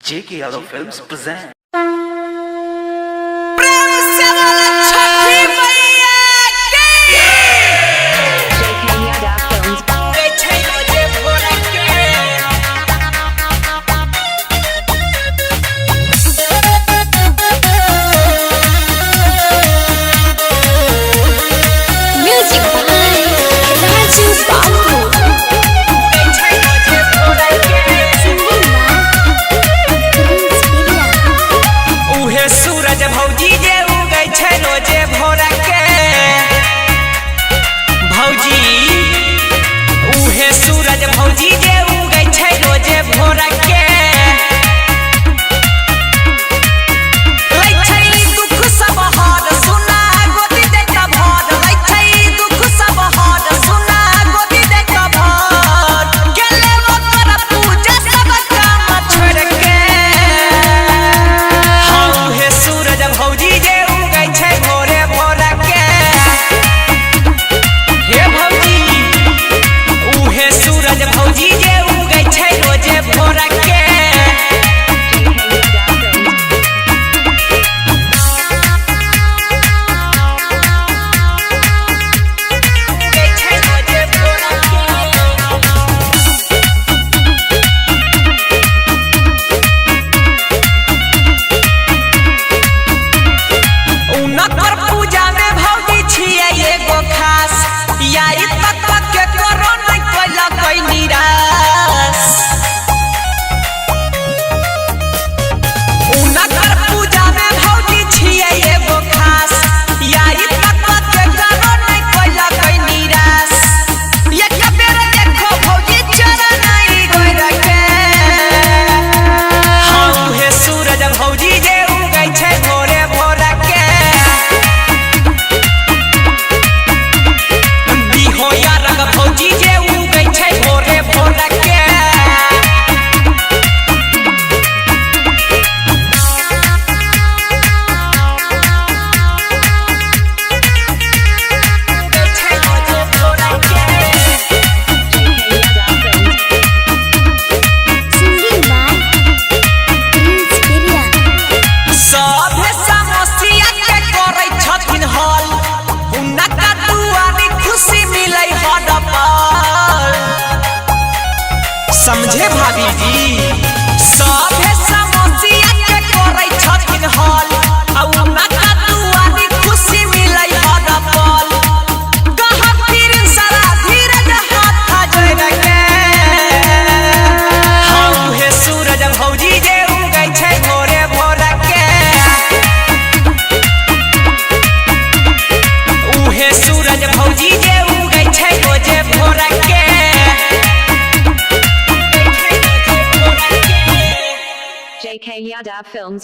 J.K. Yadav Films present. भौजी जे उगै छै रोजे भोरा के भौजी उहे सूरज भौजी जे उगै छै रोजे भोरा के लै छै दुख सब हर सुना गोदी दे का भर लै छै दुख सब हर सुना गोदी दे का भर गेले ओकर पूजा सब काम छोड़ के उहे सूरज भौजी जे उगै छै भोरे भोरा के हे भौजी उहे सूरज भौजी जे उगै छै रोजे भोरा के समझे भाभी जी सभे समस्या के करै छथिन हल आ उनका दुआरी खुशी मिलै हर पल कहा फिर सारा धीरज हाथ जोड़ के उहे सूरज भौजी जे उगै छै भोरे भोरा के उहे सूरज भौजी जे उगै छै रोजे भोरा के J.K. Yadav Films